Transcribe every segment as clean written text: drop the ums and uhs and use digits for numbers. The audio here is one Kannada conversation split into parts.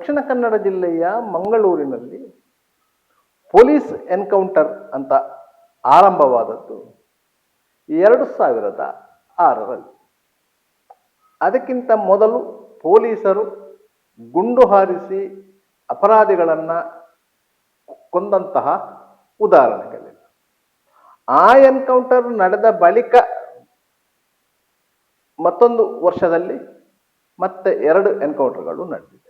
ದಕ್ಷಿಣ ಕನ್ನಡ ಜಿಲ್ಲೆಯ ಮಂಗಳೂರಿನಲ್ಲಿ ಪೊಲೀಸ್ ಎನ್ಕೌಂಟರ್ ಅಂತ ಆರಂಭವಾದದ್ದು 2006ರಲ್ಲಿ. ಅದಕ್ಕಿಂತ ಮೊದಲು ಪೊಲೀಸರು ಗುಂಡು ಹಾರಿಸಿ ಅಪರಾಧಿಗಳನ್ನು ಕೊಂದಂತಹ ಉದಾಹರಣೆಗಳಿಲ್ಲ. ಆ ಎನ್ಕೌಂಟರ್ ನಡೆದ ಬಳಿಕ ಮತ್ತೊಂದು ವರ್ಷದಲ್ಲಿ ಮತ್ತೆ 2 ಎನ್ಕೌಂಟರ್ಗಳು ನಡೆದಿದೆ.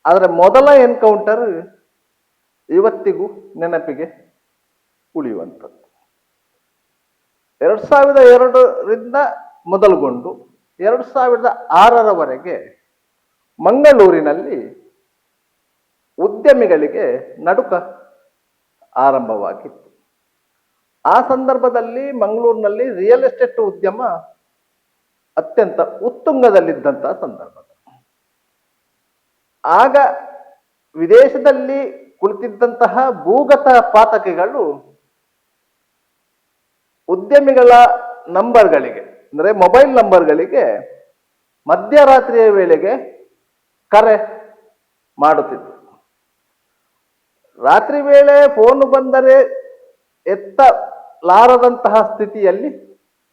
ಆದರೆ ಮೊದಲ ಎನ್ಕೌಂಟರ್ ಇವತ್ತಿಗೂ ನೆನಪಿಗೆ ಉಳಿಯುವಂಥದ್ದು. 2002ರಿಂದ ಮೊದಲುಗೊಂಡು 2006ರವರೆಗೆ ಮಂಗಳೂರಿನಲ್ಲಿ ಉದ್ಯಮಿಗಳಿಗೆ ನಡುಕ ಆರಂಭವಾಗಿತ್ತು. ಆ ಸಂದರ್ಭದಲ್ಲಿ ಮಂಗಳೂರಿನಲ್ಲಿ ರಿಯಲ್ ಎಸ್ಟೇಟ್ ಉದ್ಯಮ ಅತ್ಯಂತ ಉತ್ತುಂಗದಲ್ಲಿದ್ದಂತಹ ಸಂದರ್ಭ. ಆಗ ವಿದೇಶದಲ್ಲಿ ಕುಳಿತಿದ್ದಂತಹ ಭೂಗತ ಪಾತಕಿಗಳು ಉದ್ಯಮಿಗಳ ನಂಬರ್ಗಳಿಗೆ, ಅಂದರೆ ಮೊಬೈಲ್ ನಂಬರ್ಗಳಿಗೆ ಮಧ್ಯರಾತ್ರಿಯ ವೇಳೆಗೆ ಕರೆ ಮಾಡುತ್ತಿದ್ದರು. ರಾತ್ರಿ ವೇಳೆ ಫೋನ್ ಬಂದರೆ ಎತ್ತಲಾರದಂತಹ ಸ್ಥಿತಿಯಲ್ಲಿ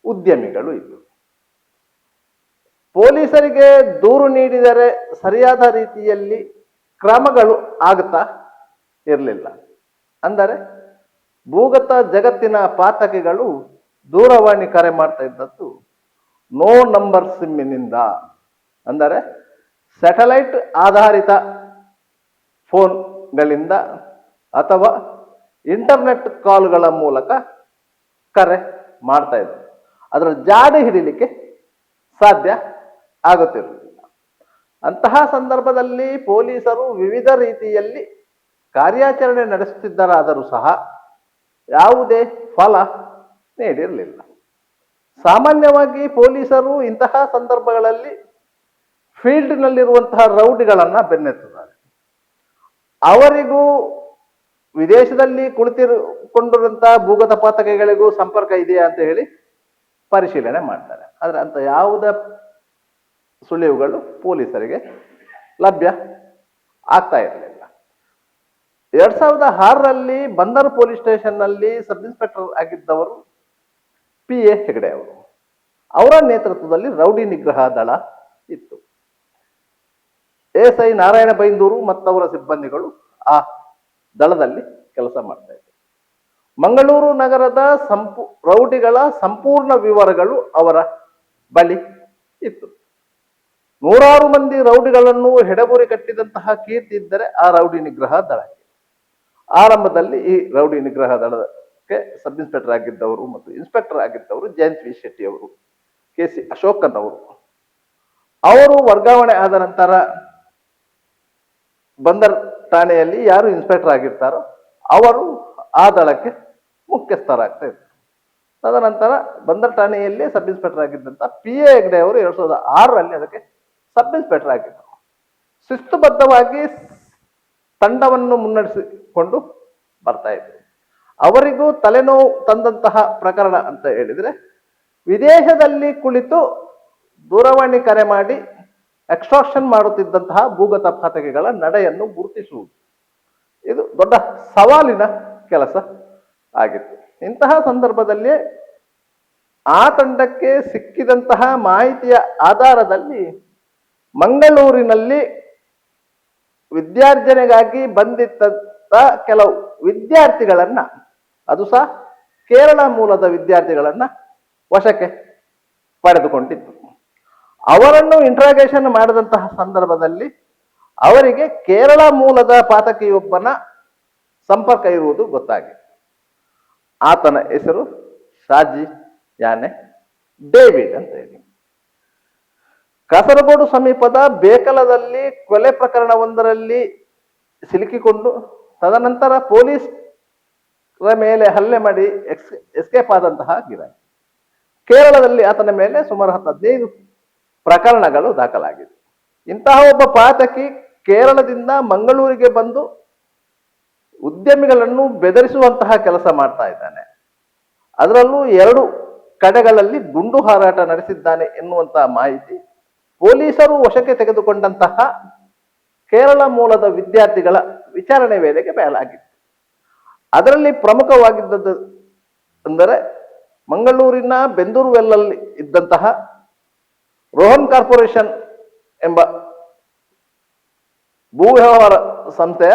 ಉದ್ಯಮಿಗಳು ಇದ್ದರು. ಪೊಲೀಸರಿಗೆ ದೂರು ನೀಡಿದರೆ ಸರಿಯಾದ ರೀತಿಯಲ್ಲಿ ಕ್ರಮಗಳು ಆಗುತ್ತಾ ಇರಲಿಲ್ಲ. ಅಂದರೆ ಭೂಗತ ಜಗತ್ತಿನ ಪಾತಕಿಗಳು ದೂರವಾಣಿ ಕರೆ ಮಾಡ್ತಾ ಇದ್ದದ್ದು ನೋ ನಂಬರ್ ಸಿಮ್ಮಿನಿಂದ, ಅಂದರೆ ಸ್ಯಾಟಲೈಟ್ ಆಧಾರಿತ ಫೋನ್ಗಳಿಂದ ಅಥವಾ ಇಂಟರ್ನೆಟ್ ಕಾಲ್ಗಳ ಮೂಲಕ ಕರೆ ಮಾಡ್ತಾ ಇದ್ರು. ಅದರ ಜಾಡು ಹಿಡಿಲಿಕ್ಕೆ ಸಾಧ್ಯ ಆಗುತ್ತಿರಲಿಲ್ಲ. ಅಂತಹ ಸಂದರ್ಭದಲ್ಲಿ ಪೊಲೀಸರು ವಿವಿಧ ರೀತಿಯಲ್ಲಿ ಕಾರ್ಯಾಚರಣೆ ನಡೆಸುತ್ತಿದ್ದರಾದರೂ ಸಹ ಯಾವುದೇ ಫಲ ನೀಡಿರಲಿಲ್ಲ. ಸಾಮಾನ್ಯವಾಗಿ ಪೊಲೀಸರು ಇಂತಹ ಸಂದರ್ಭಗಳಲ್ಲಿ ಫೀಲ್ಡ್ನಲ್ಲಿರುವಂತಹ ರೌಡಿಗಳನ್ನು ಬೆನ್ನತ್ತುತ್ತಾರೆ. ಅವರಿಗೂ ವಿದೇಶದಲ್ಲಿ ಕುಳಿತುಕೊಂಡಿರುವಂತಹ ಭೂಗತ ಪಾತಕಿಗಳಿಗೂ ಸಂಪರ್ಕ ಇದೆಯಾ ಅಂತ ಹೇಳಿ ಪರಿಶೀಲನೆ ಮಾಡ್ತಾರೆ. ಆದರೆ ಅಂತ ಯಾವುದೇ ಸುಳಿವುಗಳು ಪೊಲೀಸರಿಗೆ ಲಭ್ಯ ಆಗ್ತಾ ಇರಲಿಲ್ಲ. 2006ರಲ್ಲಿ ಬಂದರು ಪೊಲೀಸ್ ಸ್ಟೇಷನ್ನಲ್ಲಿ ಸಬ್ ಇನ್ಸ್ಪೆಕ್ಟರ್ ಆಗಿದ್ದವರು PA ಹೆಗಡೆ ಅವರು. ಅವರ ನೇತೃತ್ವದಲ್ಲಿ ರೌಡಿ ನಿಗ್ರಹ ದಳ ಇತ್ತು. SI ನಾರಾಯಣ ಬೈಂದೂರು ಮತ್ತವರ ಸಿಬ್ಬಂದಿಗಳು ಆ ದಳದಲ್ಲಿ ಕೆಲಸ ಮಾಡ್ತಾ ಇದ್ರು. ಮಂಗಳೂರು ನಗರದ ರೌಡಿಗಳ ಸಂಪೂರ್ಣ ವಿವರಗಳು ಅವರ ಬಳಿ ಇತ್ತು. 100 ಮಂದಿ ರೌಡಿಗಳನ್ನು ಹೆಡಗುರಿ ಕಟ್ಟಿದಂತಹ ಕೀರ್ತಿ ಇದ್ದರೆ ಆ ರೌಡಿ ನಿಗ್ರಹ ದಳಕ್ಕೆ. ಆರಂಭದಲ್ಲಿ ಈ ರೌಡಿ ನಿಗ್ರಹ ದಳಕ್ಕೆ ಸಬ್ ಇನ್ಸ್ಪೆಕ್ಟರ್ ಆಗಿದ್ದವರು ಮತ್ತು ಇನ್ಸ್ಪೆಕ್ಟರ್ ಆಗಿದ್ದವರು ಜಯಂತ್ ವಿ ಶೆಟ್ಟಿ ಅವರು, KC ಅಶೋಕನ್ ಅವರು ವರ್ಗಾವಣೆ ಆದ ನಂತರ ಬಂದರ್ ಠಾಣೆಯಲ್ಲಿ ಯಾರು ಇನ್ಸ್ಪೆಕ್ಟರ್ ಆಗಿರ್ತಾರೋ ಅವರು ಆ ದಳಕ್ಕೆ ಮುಖ್ಯಸ್ಥರಾಗ್ತಾ ಇದ್ರು. ತದನಂತರ ಬಂದರ್ ಠಾಣೆಯಲ್ಲಿ ಸಬ್ ಇನ್ಸ್ಪೆಕ್ಟರ್ ಆಗಿದ್ದಂತ PA ಹೆಗ್ಡೆ ಅವರು 2006ರಲ್ಲಿ ಅದಕ್ಕೆ ಸಬ್ ಇನ್ಸ್ಪೆಕ್ಟರ್ ಆಗಿದ್ದರು. ಶಿಸ್ತುಬದ್ಧವಾಗಿ ತಂಡವನ್ನು ಮುನ್ನಡೆಸಿಕೊಂಡು ಬರ್ತಾ ಇದ್ರು. ಅವರಿಗೂ ತಲೆನೋವು ತಂದಂತಹ ಪ್ರಕರಣ ಅಂತ ಹೇಳಿದ್ರೆ, ವಿದೇಶದಲ್ಲಿ ಕುಳಿತು ದೂರವಾಣಿ ಕರೆ ಮಾಡಿ ಎಕ್ಸ್ಟ್ರಾಕ್ಷನ್ ಮಾಡುತ್ತಿದ್ದಂತಹ ಭೂಗತ ಪಾತಕಿಗಳ ನಡೆಯನ್ನು ಗುರುತಿಸುವುದು ಇದು ದೊಡ್ಡ ಸವಾಲಿನ ಕೆಲಸ ಆಗಿತ್ತು. ಇಂತಹ ಸಂದರ್ಭದಲ್ಲಿ ಆ ತಂಡಕ್ಕೆ ಸಿಕ್ಕಿದಂತಹ ಮಾಹಿತಿಯ ಆಧಾರದಲ್ಲಿ ಮಂಗಳೂರಿನಲ್ಲಿ ವಿದ್ಯಾರ್ಜನೆಗಾಗಿ ಬಂದಿದ್ದ ಕೆಲವು ವಿದ್ಯಾರ್ಥಿಗಳನ್ನ, ಅದು ಸಹ ಕೇರಳ ಮೂಲದ ವಿದ್ಯಾರ್ಥಿಗಳನ್ನ ವಶಕ್ಕೆ ಪಡೆದುಕೊಂಡಿತ್ತು. ಅವರನ್ನು ಇಂಟ್ರಾಗೇಷನ್ ಮಾಡಿದಂತಹ ಸಂದರ್ಭದಲ್ಲಿ ಅವರಿಗೆ ಕೇರಳ ಮೂಲದ ಪಾತಕಿಯೊಬ್ಬನ ಸಂಪರ್ಕ ಇರುವುದು ಗೊತ್ತಾಗಿತ್ತು. ಆತನ ಹೆಸರು ಶಾಜಿ ಯಾನೆ ಡೇವಿಡ್ ಅಂತ ಹೇಳಿ. ಕಾಸರಗೋಡು ಸಮೀಪದ ಬೇಕಲದಲ್ಲಿ ಕೊಲೆ ಪ್ರಕರಣವೊಂದರಲ್ಲಿ ಸಿಲುಕಿಕೊಂಡು ತದನಂತರ ಪೊಲೀಸ್ ಮೇಲೆ ಹಲ್ಲೆ ಮಾಡಿ ಎಸ್ಕೇಪ್ ಆದಂತಹ ಗಿರಾಕಿ. ಕೇರಳದಲ್ಲಿ ಆತನ ಮೇಲೆ ಸುಮಾರು 15 ಪ್ರಕರಣಗಳು ದಾಖಲಾಗಿದೆ. ಇಂತಹ ಒಬ್ಬ ಪಾತಕಿ ಕೇರಳದಿಂದ ಮಂಗಳೂರಿಗೆ ಬಂದು ಉದ್ಯಮಿಗಳನ್ನು ಬೆದರಿಸುವಂತಹ ಕೆಲಸ ಮಾಡ್ತಾ ಇದ್ದಾನೆ. ಅದರಲ್ಲೂ 2 ಕಡೆಗಳಲ್ಲಿ ಗುಂಡು ಹಾರಾಟ ನಡೆಸಿದ್ದಾನೆ ಎನ್ನುವಂತಹ ಮಾಹಿತಿ ಪೊಲೀಸರು ವಶಕ್ಕೆ ತೆಗೆದುಕೊಂಡಂತಹ ಕೇರಳ ಮೂಲದ ವಿದ್ಯಾರ್ಥಿಗಳ ವಿಚಾರಣೆ ವೇಳೆಗೆ ಬಯಲಾಗಿತ್ತು. ಅದರಲ್ಲಿ ಪ್ರಮುಖವಾಗಿದ್ದದ್ದು ಅಂದರೆ ಮಂಗಳೂರಿನ ಬೆಂದೂರುವೆಲ್ಲಲ್ಲಿ ಇದ್ದಂತಹ ರೋಹನ್ ಕಾರ್ಪೊರೇಷನ್ ಎಂಬ ಭೂ ವ್ಯವಹಾರ ಸಂಸ್ಥೆಯ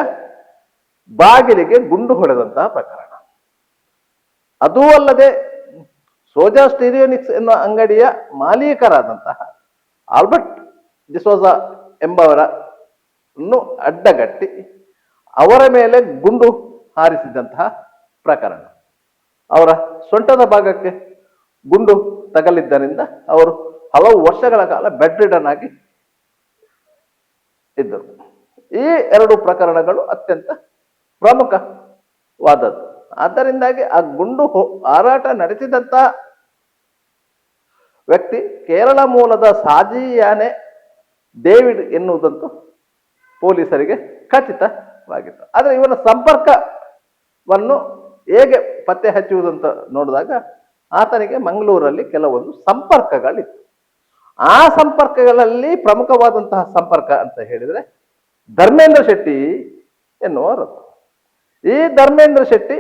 ಬಾಗಿಲಿಗೆ ಗುಂಡು ಹೊಡೆದಂತಹ ಪ್ರಕರಣ. ಅದೂ ಅಲ್ಲದೆ ಸೋಜಾ ಸ್ಟೀರಿಯೋನಿಕ್ಸ್ ಎನ್ನುವ ಅಂಗಡಿಯ ಮಾಲೀಕರಾದಂತಹ ಆಲ್ಬರ್ಟ್ ಡಿಸೋಜಾ ಎಂಬವರನ್ನು ಅಡ್ಡಗಟ್ಟಿ ಅವರ ಮೇಲೆ ಗುಂಡು ಹಾರಿಸಿದಂತಹ ಪ್ರಕರಣ. ಅವರ ಸೊಂಟದ ಭಾಗಕ್ಕೆ ಗುಂಡು ತಗಲಿದ್ದರಿಂದ ಅವರು ಹಲವು ವರ್ಷಗಳ ಕಾಲ ಬೆಡ್ ರಿಡನ್ ಆಗಿ ಇದ್ದರು. ಈ ಎರಡು ಪ್ರಕರಣಗಳು ಅತ್ಯಂತ ಪ್ರಮುಖವಾದದ್ದು. ಆದ್ದರಿಂದಾಗಿ ಆ ಗುಂಡು ಹಾರಾಟ ನಡೆಸಿದಂತಹ ವ್ಯಕ್ತಿ ಕೇರಳ ಮೂಲದ ಸಾಜಿಯಾನೆ ಡೇವಿಡ್ ಎನ್ನುವುದಂತೂ ಪೊಲೀಸರಿಗೆ ಖಚಿತವಾಗಿತ್ತು. ಆದರೆ ಇವನ ಸಂಪರ್ಕವನ್ನು ಹೇಗೆ ಪತ್ತೆ ಹಚ್ಚುವುದಂತ ನೋಡಿದಾಗ ಆತನಿಗೆ ಮಂಗಳೂರಲ್ಲಿ ಕೆಲವೊಂದು ಸಂಪರ್ಕಗಳಿತ್ತು. ಆ ಸಂಪರ್ಕಗಳಲ್ಲಿ ಪ್ರಮುಖವಾದಂತಹ ಸಂಪರ್ಕ ಅಂತ ಹೇಳಿದರೆ ಧರ್ಮೇಂದ್ರ ಶೆಟ್ಟಿ ಎನ್ನುವರದ್ದು. ಈ ಧರ್ಮೇಂದ್ರ ಶೆಟ್ಟಿ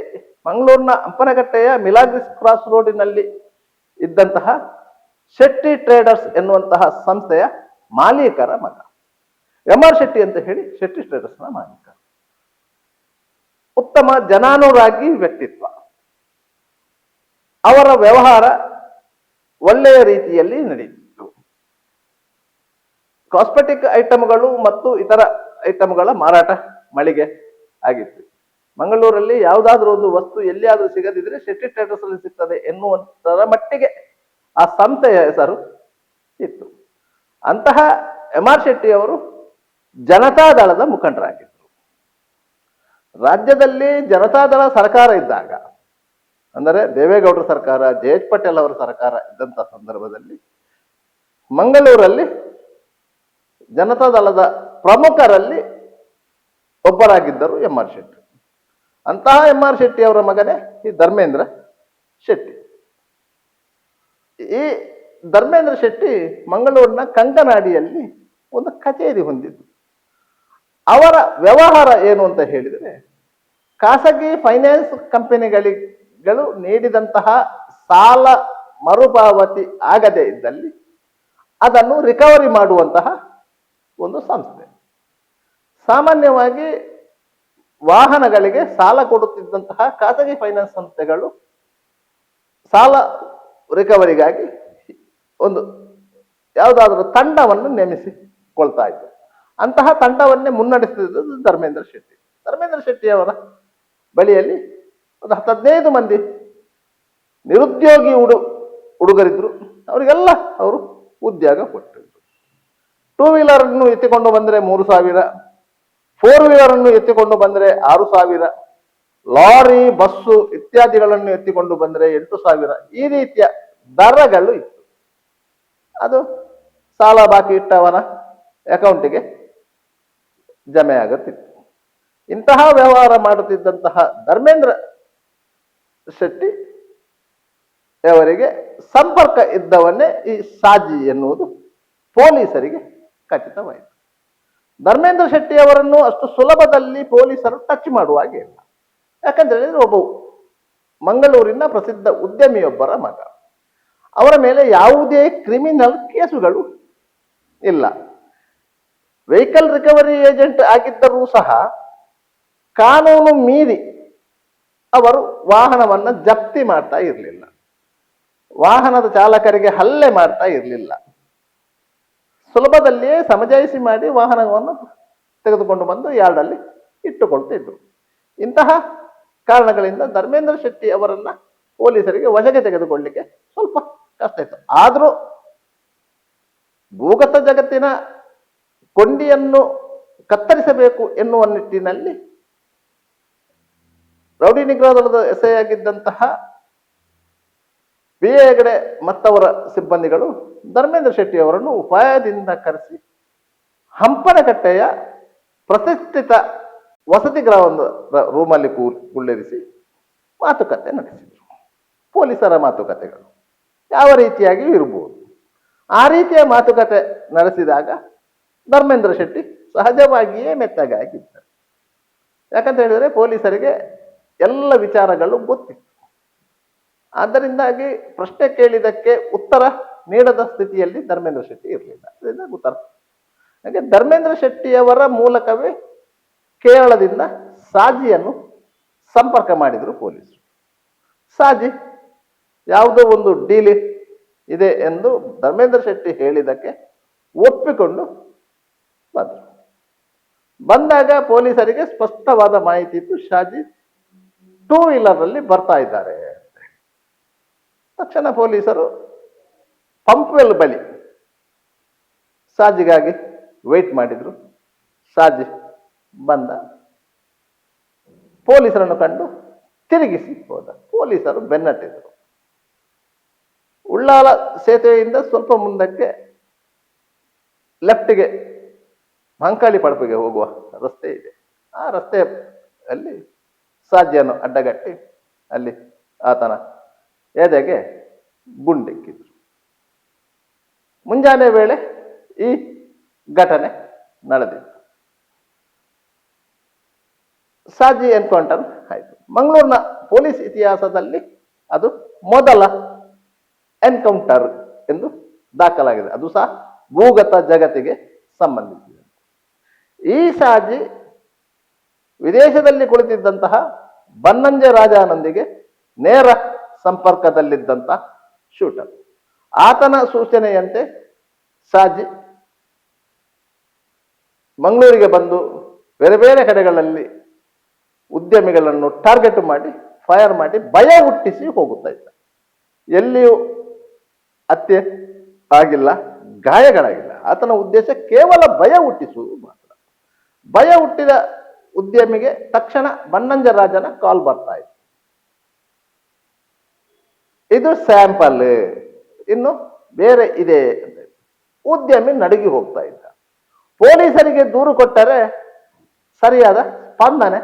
ಮಂಗಳೂರಿನ ಹಂಪನಕಟ್ಟೆಯ ಮಿಲಾಗ್ರಿಸ್ ಕ್ರಾಸ್ ರೋಡಿನಲ್ಲಿ ಇದ್ದಂತಹ ಶೆಟ್ಟಿ ಟ್ರೇಡರ್ಸ್ ಎನ್ನುವಂತಹ ಸಂಸ್ಥೆಯ ಮಾಲೀಕರ ಮಗ. MR ಶೆಟ್ಟಿ ಅಂತ ಹೇಳಿ ಶೆಟ್ಟಿ ಟ್ರೇಡರ್ಸ್ನ ಮಾಲೀಕ. ಉತ್ತಮ ಜನಾನುರಾಗಿ ವ್ಯಕ್ತಿತ್ವ. ಅವರ ವ್ಯವಹಾರ ಒಳ್ಳೆಯ ರೀತಿಯಲ್ಲಿ ನಡೆಯಿತು. ಕಾಸ್ಮೆಟಿಕ್ ಐಟಮ್ಗಳು ಮತ್ತು ಇತರ ಐಟಮ್ಗಳ ಮಾರಾಟ ಮಳಿಗೆ ಆಗಿತ್ತು. ಮಂಗಳೂರಲ್ಲಿ ಯಾವುದಾದ್ರೂ ಒಂದು ವಸ್ತು ಎಲ್ಲಿಯಾದ್ರೂ ಸಿಗದಿದ್ರೆ ಶೆಟ್ಟಿ ಟ್ರೇಡರ್ಸ್ ಅಲ್ಲಿ ಸಿಗ್ತದೆ ಎನ್ನುವಂತರ ಮಟ್ಟಿಗೆ ಆ ಸಂಸ್ಥೆಯ ಹೆಸರು ಇತ್ತು. ಅಂತಹ MR ಶೆಟ್ಟಿ ಅವರು ಜನತಾದಳದ ಮುಖಂಡರಾಗಿದ್ದರು. ರಾಜ್ಯದಲ್ಲಿ ಜನತಾದಳ ಸರ್ಕಾರ ಇದ್ದಾಗ, ಅಂದರೆ ದೇವೇಗೌಡರ ಸರ್ಕಾರ, JH ಪಟೇಲ್ ಅವರ ಸರ್ಕಾರ ಇದ್ದಂತಹ ಸಂದರ್ಭದಲ್ಲಿ ಮಂಗಳೂರಲ್ಲಿ ಜನತಾದಳದ ಪ್ರಮುಖರಲ್ಲಿ ಒಬ್ಬರಾಗಿದ್ದರು MR ಶೆಟ್ಟಿ. ಅಂತಹ MR ಶೆಟ್ಟಿ ಅವರ ಮಗನೇ ಈ ಧರ್ಮೇಂದ್ರ ಶೆಟ್ಟಿ. ಈ ಧರ್ಮೇಂದ್ರ ಶೆಟ್ಟಿ ಮಂಗಳೂರಿನ ಕಂಕನಾಡಿಯಲ್ಲಿ ಒಂದು ಕಚೇರಿ ಹೊಂದಿದ್ದು. ಅವರ ವ್ಯವಹಾರ ಏನು ಅಂತ ಹೇಳಿದರೆ, ಖಾಸಗಿ ಫೈನಾನ್ಸ್ ಕಂಪನಿಗಳು ನೀಡಿದಂತಹ ಸಾಲ ಮರುಪಾವತಿ ಆಗದೇ ಇದ್ದಲ್ಲಿ ಅದನ್ನು ರಿಕವರಿ ಮಾಡುವಂತಹ ಒಂದು ಸಂಸ್ಥೆ. ಸಾಮಾನ್ಯವಾಗಿ ವಾಹನಗಳಿಗೆ ಸಾಲ ಕೊಡುತ್ತಿದ್ದಂತಹ ಖಾಸಗಿ ಫೈನಾನ್ಸ್ ಸಂಸ್ಥೆಗಳು ಸಾಲ ರಿಕವರಿಗಾಗಿ ಒಂದು ಯಾವುದಾದ್ರೂ ತಂಡವನ್ನು ನೇಮಿಸಿಕೊಳ್ತಾ ಇದ್ದರು. ಅಂತಹ ತಂಡವನ್ನೇ ಮುನ್ನಡೆಸುತ್ತಿದ್ದು ಧರ್ಮೇಂದ್ರ ಶೆಟ್ಟಿ. ಧರ್ಮೇಂದ್ರ ಶೆಟ್ಟಿ ಅವರ ಬಳಿಯಲ್ಲಿ ಒಂದು 15 ಮಂದಿ ನಿರುದ್ಯೋಗಿ ಹುಡುಗರಿದ್ರು. ಅವರಿಗೆಲ್ಲ ಅವರು ಉದ್ಯೋಗ ಕೊಟ್ಟಿದ್ರು. 2 ವೀಲರ್ ಅನ್ನು ಎತ್ತಿಕೊಂಡು ಬಂದರೆ 3,000, 4 ವೀಲರ್ ಅನ್ನು ಎತ್ತಿಕೊಂಡು ಬಂದರೆ 6,000, ಲಾರಿ, ಬಸ್ಸು ಇತ್ಯಾದಿಗಳನ್ನು ಎತ್ತಿಕೊಂಡು ಬಂದರೆ 8,000. ಈ ರೀತಿಯ ದರಗಳು ಇತ್ತು. ಅದು ಸಾಲ ಬಾಕಿ ಇಟ್ಟವನ ಅಕೌಂಟಿಗೆ ಜಮೆ ಆಗುತ್ತಿತ್ತು. ಇಂತಹ ವ್ಯವಹಾರ ಮಾಡುತ್ತಿದ್ದಂತಹ ಧರ್ಮೇಂದ್ರ ಶೆಟ್ಟಿ ಅವರಿಗೆ ಸಂಪರ್ಕ ಇದ್ದವನ್ನೇ ಈ ಸಾಜಿ ಎನ್ನುವುದು ಪೊಲೀಸರಿಗೆ ಖಚಿತವಾಯಿತು. ಧರ್ಮೇಂದ್ರ ಶೆಟ್ಟಿ ಅವರನ್ನು ಅಷ್ಟು ಸುಲಭದಲ್ಲಿ ಪೊಲೀಸರು ಟಚ್ ಮಾಡುವ ಹಾಗೆ ಇಲ್ಲ. ಯಾಕಂದ್ರೆ ಒಬ್ಬ ಮಂಗಳೂರಿನ ಪ್ರಸಿದ್ಧ ಉದ್ಯಮಿಯೊಬ್ಬರ ಮಗ. ಅವರ ಮೇಲೆ ಯಾವುದೇ ಕ್ರಿಮಿನಲ್ ಕೇಸುಗಳು ಇಲ್ಲ. ವೆಹಿಕಲ್ ರಿಕವರಿ ಏಜೆಂಟ್ ಆಗಿದ್ದರೂ ಸಹ ಕಾನೂನು ಮೀರಿ ಅವರು ವಾಹನವನ್ನು ಜಪ್ತಿ ಮಾಡ್ತಾ ಇರಲಿಲ್ಲ. ವಾಹನದ ಚಾಲಕರಿಗೆ ಹಲ್ಲೆ ಮಾಡ್ತಾ ಇರಲಿಲ್ಲ. ಸುಲಭದಲ್ಲಿಯೇ ಸಮಜಾಯಿಸಿ ಮಾಡಿ ವಾಹನವನ್ನು ತೆಗೆದುಕೊಂಡು ಬಂದು ಯಾರ್ಡಲ್ಲಿ ಇಟ್ಟುಕೊಳ್ತಿದ್ರು. ಇಂತಹ ಕಾರಣಗಳಿಂದ ಧರ್ಮೇಂದ್ರ ಶೆಟ್ಟಿ ಅವರನ್ನ ಪೊಲೀಸರಿಗೆ ವಶಕ್ಕೆ ತೆಗೆದುಕೊಳ್ಳಲಿಕ್ಕೆ ಸ್ವಲ್ಪ ಕಷ್ಟ ಇತ್ತು. ಆದರೂ ಭೂಗತ ಜಗತ್ತಿನ ಕೊಂಡಿಯನ್ನು ಕತ್ತರಿಸಬೇಕು ಎನ್ನುವ ನಿಟ್ಟಿನಲ್ಲಿ ರೌಡಿ ನಿಗ್ರಹ ದಳದ ಎಸ್ಐ ಆಗಿದ್ದಂತಹ BA ಹೆಗಡೆ ಮತ್ತವರ ಸಿಬ್ಬಂದಿಗಳು ಧರ್ಮೇಂದ್ರ ಶೆಟ್ಟಿ ಅವರನ್ನು ಉಪಾಯದಿಂದ ಕರೆಸಿ ಹಂಪನಕಟ್ಟೆಯ ಪ್ರತಿಷ್ಠಿತ ವಸತಿ ಗೃಹದ ರೂಮಲ್ಲಿ ಕುಳ್ಳಿರಿಸಿ ಮಾತುಕತೆ ನಡೆಸಿದರು. ಪೊಲೀಸರ ಮಾತುಕತೆಗಳು ಯಾವ ರೀತಿಯಾಗಿಯೂ ಇರಬಹುದು. ಆ ರೀತಿಯ ಮಾತುಕತೆ ನಡೆಸಿದಾಗ ಧರ್ಮೇಂದ್ರ ಶೆಟ್ಟಿ ಸಹಜವಾಗಿಯೇ ಮೆತ್ತಗಾಗಿದ್ದಾರೆ. ಯಾಕಂತ ಹೇಳಿದ್ರೆ ಪೊಲೀಸರಿಗೆ ಎಲ್ಲ ವಿಚಾರಗಳು ಗೊತ್ತಿತ್ತು. ಆದ್ದರಿಂದಾಗಿ ಪ್ರಶ್ನೆ ಕೇಳಿದಕ್ಕೆ ಉತ್ತರ ನೀಡದ ಸ್ಥಿತಿಯಲ್ಲಿ ಧರ್ಮೇಂದ್ರ ಶೆಟ್ಟಿ ಇರಲಿಲ್ಲ. ಅದರಿಂದ ಉತ್ತರ ಹಾಗೆ ಧರ್ಮೇಂದ್ರ ಶೆಟ್ಟಿಯವರ ಮೂಲಕವೇ ಕೇರಳದಿಂದ ಸಾಜಿಯನ್ನು ಸಂಪರ್ಕ ಮಾಡಿದರು ಪೊಲೀಸರು. ಸಾಜಿ ಯಾವುದೋ ಒಂದು ಡೀಲ್ ಇದೆ ಎಂದು ಧರ್ಮೇಂದ್ರ ಶೆಟ್ಟಿ ಹೇಳಿದ್ದಕ್ಕೆ ಒಪ್ಪಿಕೊಂಡು ಬಂದರು. ಬಂದಾಗ ಪೊಲೀಸರಿಗೆ ಸ್ಪಷ್ಟವಾದ ಮಾಹಿತಿ ಇತ್ತು, ಶಾಜಿ 2 ವೀಲರ್ನಲ್ಲಿ ಬರ್ತಾ ಇದ್ದಾರೆ. ತಕ್ಷಣ ಪೊಲೀಸರು ಪಂಪ್ವೆಲ್ ಬಳಿ ಸಾಜಿಗಾಗಿ ವೇಟ್ ಮಾಡಿದ್ರು. ಸಾಜಿ ಬಂದ, ಪೊಲೀಸರನ್ನು ಕಂಡು ತಿರುಗಿಸಿ ಹೋದ. ಪೊಲೀಸರು ಬೆನ್ನಟ್ಟಿದರು. ಉಳ್ಳಾಲ ಸೇತುವೆಯಿಂದ ಸ್ವಲ್ಪ ಮುಂದಕ್ಕೆ ಲೆಫ್ಟ್ಗೆ ಮಂಕಾಳಿ ಪಡಪಿಗೆ ಹೋಗುವ ರಸ್ತೆ ಇದೆ. ಆ ರಸ್ತೆಯಲ್ಲಿ ಸಾಜಿಯನ್ನು ಅಡ್ಡಗಟ್ಟಿ ಅಲ್ಲಿ ಆತನ ಎದೆಗೆ ಗುಂಡಿಕ್ಕಿದ್ರು. ಮುಂಜಾನೆ ವೇಳೆ ಈ ಘಟನೆ ನಡೆದಿತ್ತು. ಸಾಜಿ ಎನ್ಕೌಂಟರ್ ಆಯಿತು. ಮಂಗಳೂರಿನ ಪೊಲೀಸ್ ಇತಿಹಾಸದಲ್ಲಿ ಅದು ಮೊದಲ ಎನ್ಕೌಂಟರ್ ಎಂದು ದಾಖಲಾಗಿದೆ. ಅದು ಸಹ ಭೂಗತ ಜಗತ್ತಿಗೆ ಸಂಬಂಧಿಸಿದೆ. ಈ ಸಾಜಿ ವಿದೇಶದಲ್ಲಿ ಕುಳಿತಿದ್ದಂತಹ ಬನ್ನಂಜ ರಾಜನೊಂದಿಗೆ ನೇರ ಸಂಪರ್ಕದಲ್ಲಿದ್ದಂತಹ ಶೂಟರ್. ಆತನ ಸೂಚನೆಯಂತೆ ಸಾಜಿ ಮಂಗಳೂರಿಗೆ ಬಂದು ಬೇರೆ ಬೇರೆ ಕಡೆಗಳಲ್ಲಿ ಉದ್ಯಮಿಗಳನ್ನು ಟಾರ್ಗೆಟ್ ಮಾಡಿ ಫೈರ್ ಮಾಡಿ ಭಯ ಹುಟ್ಟಿಸಿ ಹೋಗುತ್ತಾ ಇದ್ದ. ಎಲ್ಲಿಯೂ ಹತ್ಯೆ ಆಗಿಲ್ಲ, ಗಾಯಗಳಾಗಿಲ್ಲ. ಆತನ ಉದ್ದೇಶ ಕೇವಲ ಭಯ ಹುಟ್ಟಿಸುವುದು ಮಾತ್ರ. ಭಯ ಹುಟ್ಟಿದ ಉದ್ಯಮಿಗೆ ತಕ್ಷಣ ಬನ್ನಂಜ ರಾಜನ ಕಾಲ್ ಬರ್ತಾ ಇತ್ತು, ಇದು ಸ್ಯಾಂಪಲ್, ಇನ್ನು ಬೇರೆ ಇದೆ ಅಂತ. ಉದ್ಯಮಿ ನಡುಗಿ ಹೋಗ್ತಾ ಇದ್ದ. ಪೊಲೀಸರಿಗೆ ದೂರು ಕೊಟ್ಟರೆ ಸರಿಯಾದ ಸ್ಪಂದನೆ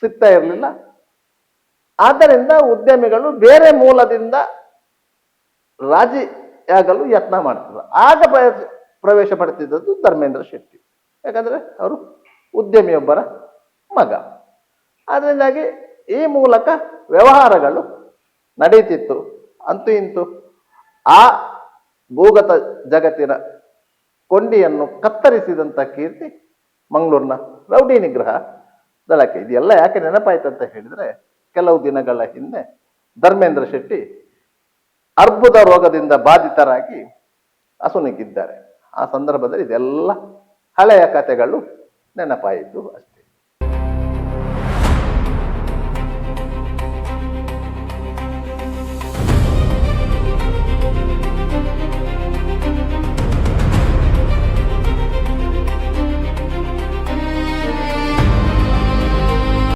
ಸಿಗ್ತಾ ಇರಲಿಲ್ಲ. ಆದ್ದರಿಂದ ಉದ್ಯಮಿಗಳು ಬೇರೆ ಮೂಲದಿಂದ ರಾಜಿಯಾಗಲು ಯತ್ನ ಮಾಡ್ತಿದ್ರು. ಆಗ ಪ್ರವೇಶ ಪಡ್ತಿದ್ದದ್ದು ಧರ್ಮೇಂದ್ರ ಶೆಟ್ಟಿ. ಯಾಕಂದ್ರೆ ಅವರು ಉದ್ಯಮಿಯೊಬ್ಬರ ಮಗ. ಅದರಿಂದಾಗಿ ಈ ಮೂಲಕ ವ್ಯವಹಾರಗಳು ನಡೀತಿತ್ತು. ಅಂತೂ ಇಂತೂ ಆ ಭೂಗತ ಜಗತ್ತಿನ ಕೊಂಡಿಯನ್ನು ಕತ್ತರಿಸಿದಂಥ ಕೀರ್ತಿ ಮಂಗಳೂರಿನ ರೌಡಿ ನಿಗ್ರಹ ದಳಕ್ಕೆ. ಇದೆಲ್ಲ ಯಾಕೆ ನೆನಪಾಯ್ತು ಅಂತ ಹೇಳಿದ್ರೆ, ಕೆಲವು ದಿನಗಳ ಹಿಂದೆ ಧರ್ಮೇಂದ್ರ ಶೆಟ್ಟಿ ಅರ್ಬುದ ರೋಗದಿಂದ ಬಾಧಿತರಾಗಿ ಅಸುನೀಗಿದ್ದಾರೆ. ಆ ಸಂದರ್ಭದಲ್ಲಿ ಇದೆಲ್ಲ ಹಳೆಯ ಕಥೆಗಳು ನೆನಪಾಯಿತು ಅಷ್ಟೇ.